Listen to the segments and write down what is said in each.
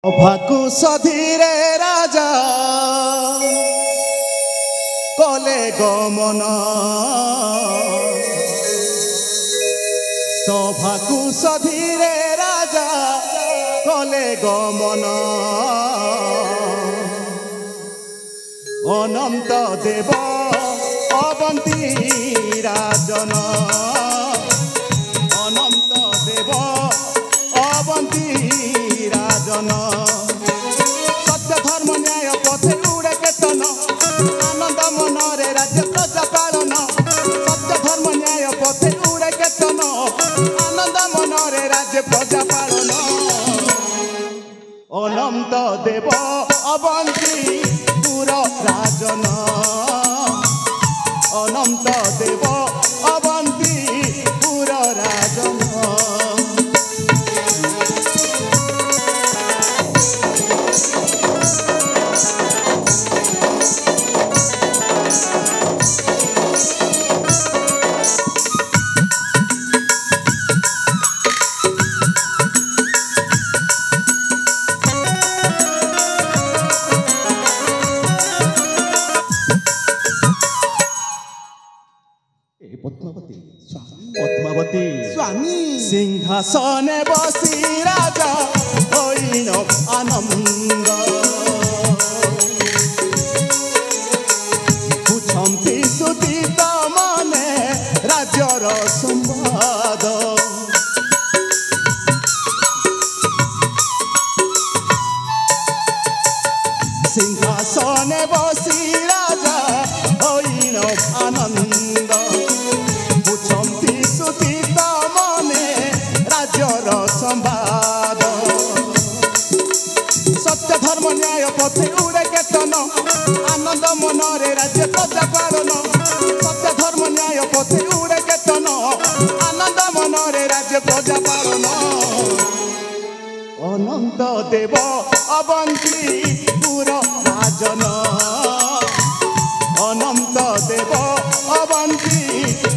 ভাকু সধীরে রাজা কলে গমন সভাকু সধীরে রাজা কলে গমন অনন্ত দেব অবন্তী রাজন অনন্ত দেব অবন্তী রাজন সত্য ধর্ম ন্যায় পথে উড়ে কেতন আনন্দ মনরে রাজ্য প্রজা পালন সত্য ধর্ম ন্যায় পথে উড়ে কেতন আনন্দ মনরে রাজ্য প্রজা পালন অনন্ত দেব অবন্তী পুর রাজন অনন্ত দেব অবন্তী পুর রাজন পদ্মাবতী স্বামী সিংহাসনে বসি রাজা হইল আনন্দ বুঝন্তি সুদিত মনে রাজ্যর সম্বাদ সিংহাসনে বসি রাজা হইল আনন্দ সম্বাদ সত্য ধর্ম ন্যায় পথে উড়ে কেতন আনন্দ মনরে রাজ্য প্রজা পালন সত্য ধর্ম ন্যায় পথে উড়ে কেতন আনন্দ মনরে রাজ্য প্রজা পালন অনন্ত দেব অবন্তী পুর রাজন অনন্ত দেব অবন্তী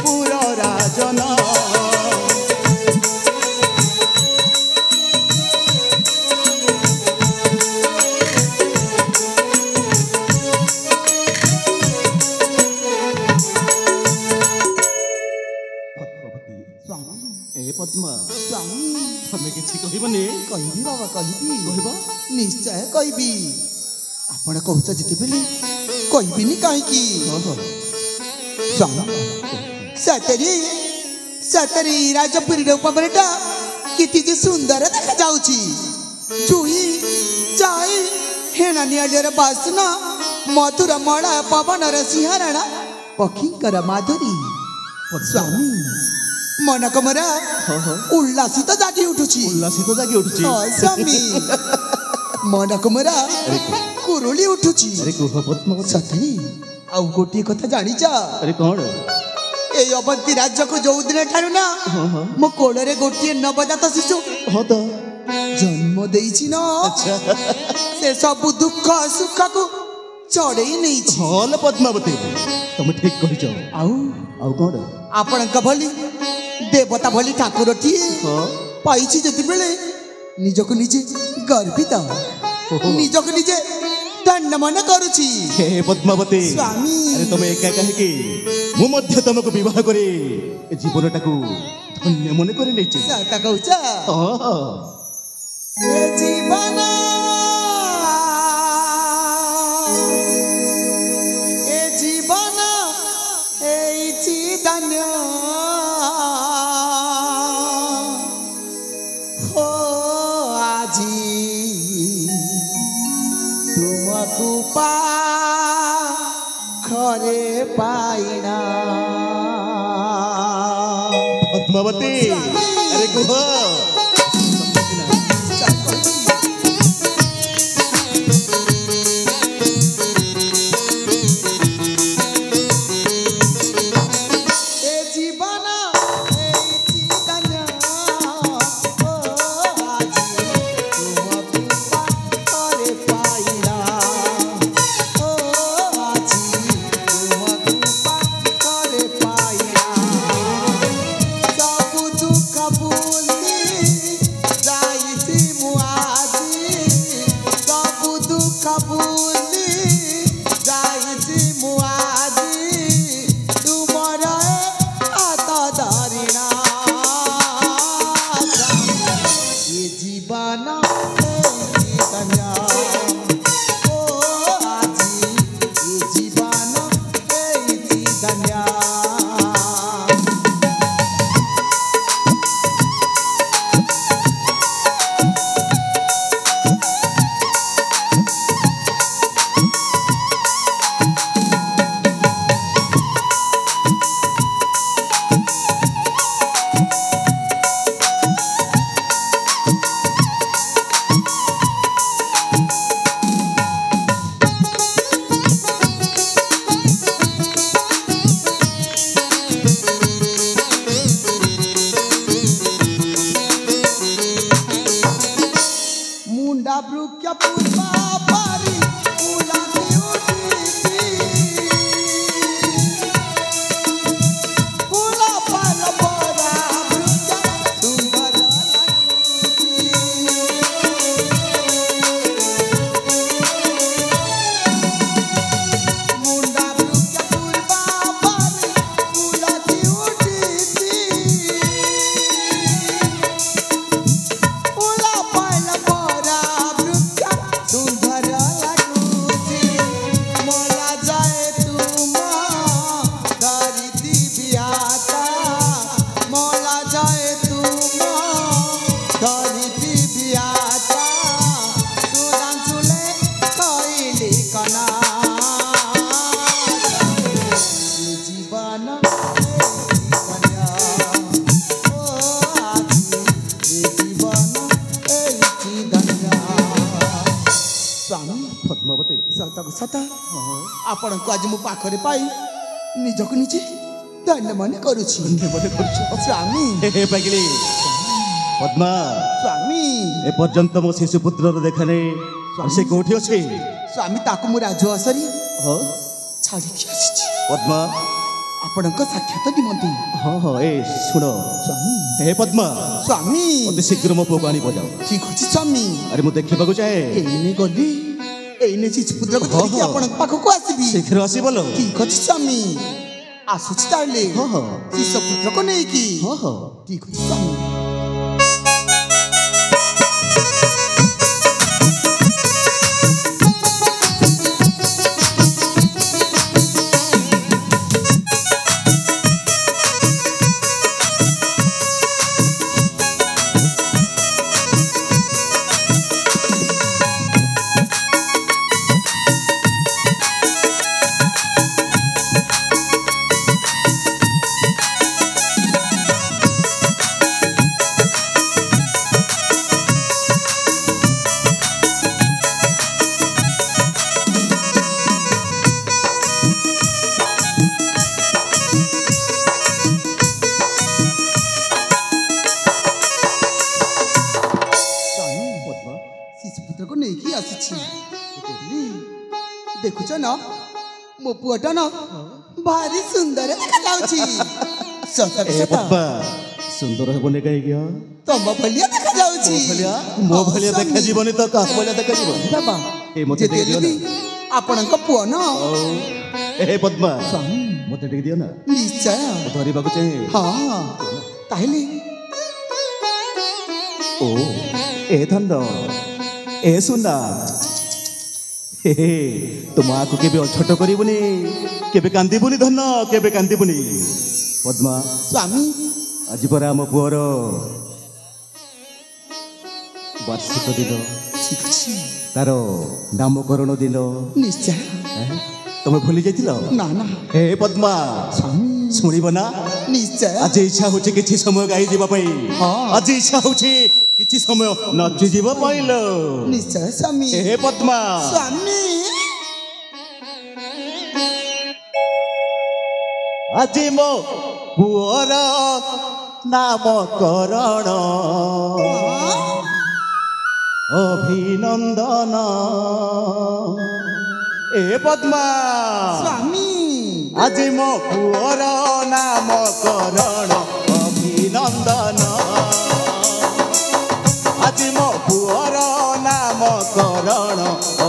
পুর রাজন पद्मा स्वामी तमें किसी कहबनी कहबी बाबा कहबी कहबा निश्चय कहबी आपण कहूछ जिते बेले कहबिनी काहे की स्वामी सतरी सतरी राजपुरी रूपबरटा किति जे सुंदर देखा जाउची जुई चाय हेना नियाजर बासना मधुर मळा पवनर सिंहरणा पखीकर माधुरी स्वामी मन कमरा उल्लासित जागी उठुची स्वामी मन कमरा कुरुली उठुची अरे सतरी आउ गोटी कथा जानिचा अरे कोन ए अवंती राज्य को जो दिन ठारु ना मो कोलरे गोटी नवजात शिशु हो तो जन्म देइची ना अच्छा से सब दुख सुख को चढ़ई नहीं छी होल पद्मावती तुम ठीक कहि जाओ आउ कोन आपण कभली देवता भली ठाकुरटी पाइछि जति बेले निजको निजे गर्वित निजको निजे धन्य मन करूछि हे पद्मावती स्वामी अरे तुम एका कहे कि मु मध्य तुमको विवाह करे जीवनटाको धन्य मन करे नैछि साता कहउछा ए जीवन एइछि धन्य तुमकुपा खरे पाइना पद्मावती अरे कुह Kabul धन्य ओ आजी ए जीवन एइति धन्य मुंडा ब्रुक्या पुष्पा पारी फुलाची उडीची फुला पाल बरा ब्रुक्या सुंदर लागुची मुंडा ब्रुक्या पुष्पा पारी फुलाची उडीची फुला पाल बरा सुंदर लागुची मला जाए तुमा धरिती बियाता मला जाए तुमा धरिती बियाता सुदान सुले कइली कना जीवन कन्या ओ आजी जीवन एइति धन्य स्वामी पद्मावती सतक सत आपण को आज मो पाखरे पाई निजक निजे धन्य मन करूछि स्वामी हे पागिली पद्मा स्वामी ए पर्यंत मो शिशु पुत्रर देखा से कोठी अछि स्वामी ताकु मु राजु असरी हो छाड़ी कि आछि पद्मा आपण को साक्षात निमंती हाँ ए सुन स्वामी हे पद्मा स्वामी अति शीघ्र मो पुओ आनी बजाओ ठीक अछि स्वामी अरे मु देखिबा चाहे एइने गली एइने शिशु पुत्र को धरिकी हाँ। आपण पाखो को आसीबी शीघ्र आसी बोलो ठीक अछि स्वामी आसुछि ताले हाँ हाँ शिशु पुत्र को नहीं की हाँ हाँ ठीक अछि स्वामी देखुच न मो पुअटा न भारी सुंदर देखा जाउची सतक ए सत पद्मा सुंदर हेबने काई गयो तम भलिया देखा जाउची मो भलिया देखा जीवनी तो का भलिया देखा जीवन बाबा ए मते जे दियो ना आपणक पुअ न ए पद्मा स्वामी मते टिक दियो ना निश्चय धरिबाकु चाहे हाँ ताहले ओ ए धन्नो ए सुना हे तुम आकु केबे अछट करिबुनी केबे कांदिबुनी धन्नो केबे कांदिबुनी पद्मा स्वामी आज परा आम पुअर वार्षिक दिन ठीक अछि तार नामकरण दिन निश्चय तुम भूली जाइथिल ना ना हे पद्मा स्वामी शुणिब ना निश्चय आज इच्छा होछि किछि समय गाई जीवा पई हाँ। आज इच्छा होछि किछि समय नाचि जीवा पाइलो निश्चय स्वामी हे पद्मा स्वामी आज मो पुअर नामकरण अभिनंदन ए पद्मा स्वामी आज मो पुअर नामकरण अभिनंदन आज मो पुअर नामकरण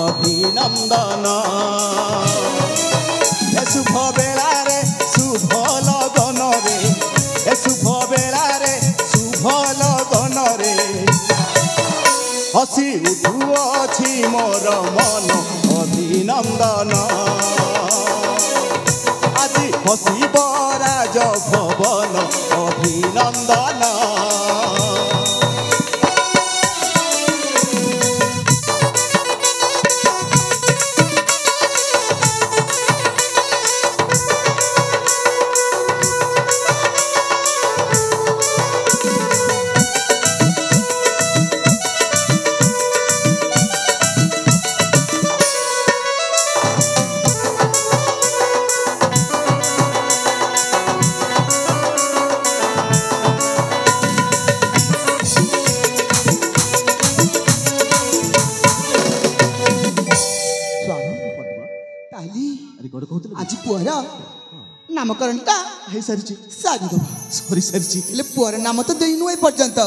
अभिनंदन ए शुभ बेला रे शुभ लगन रे ए शुभ बेला रे शुभ लगन रे हसी ଉଠୁଅଛି ମୋର ମନ ଅଭିନନ୍ଦନ ଆଜି ହସିବ ରାଜଭବନ ଅଭିନନ୍ଦନ आज पुअर नामकरणटा हे सारी सारी दो सरी सारी ले पुअर नाम तो देइनु ए पर्यंत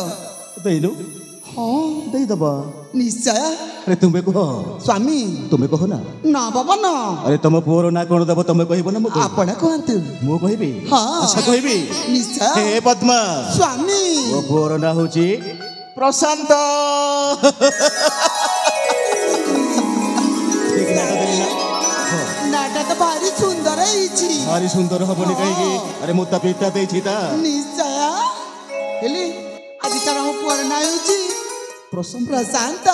देइनु हां देई दबा निश्चय अरे तुम्हें कह स्वामी तुम्हें कह ना ना बाबा ना अरे तुम पुअर ना कोन दबो तुम कहबो ना आपण कहंतु मो कहबी हां अच्छा कहबी निश्चय हे पद्मा स्वामी ओ पुअर ना होची प्रशांत ठीक ना देना नाटा तो भारी सुंदर है भारी सुंदर हबनी कहीं अरे मुता पिता दे छिता निश्चय हेली आज तार हम पुअर ना होची प्रशांत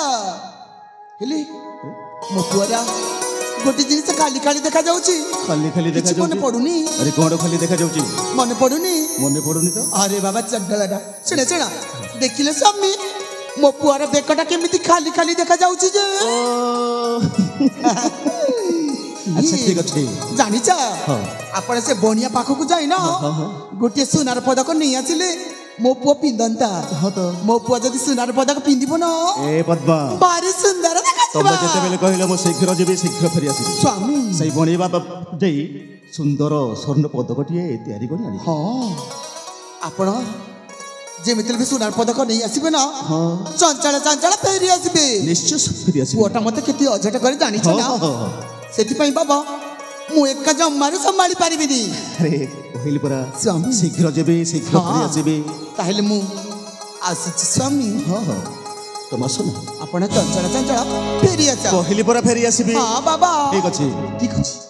हेली मो पुअरा गोटे जिनिस खाली खाली देखा जाउची खाली खाली देखा जाउची मन पडुनी अरे कोन खाली देखा जाउची मन पडुनी तो अरे बाबा चंडलाडा सुना देखिले स्वामी मो पुअरा बेकटा केमिति खाली खाली देखा जाउची जे अच्छा ठीक अच्छे जानिचा आपण से बनिया पाखक जाई ना गोटे सुनार पदक नहीं आसिले मो पुआ पिंदंता मो पुआ जदि सुनार पदक पिंदिबो ना ए पद्मा बारी सुंदर तब जेते बेले कहिलो मो शीघ्र जेबी शीघ्र फेरी आसी स्वामी सही बनिबा जेई सुंदर स्वर्ण पदकटिए तयारी करी आनी हां आपण जेमितल भी सुनार पदक नहीं आसीबे ना चंचल फेरी आसीबे निश्चय फेरी आसी पुआटा मते केती अजट करे जानि छ ना सेति पई बाबा मु एका जम्मारु संभाली पारिबिनी अरे कहिली परा स्वामी शीघ्र जेबी शीघ्र फेरी आसीबे ताहेले मु आसीछि स्वामी हां तुम आसो ना आपण चंचल फेरी आसा कहिली परा फेरी आसीबे हां बाबा ठीक अछि ठीक अछि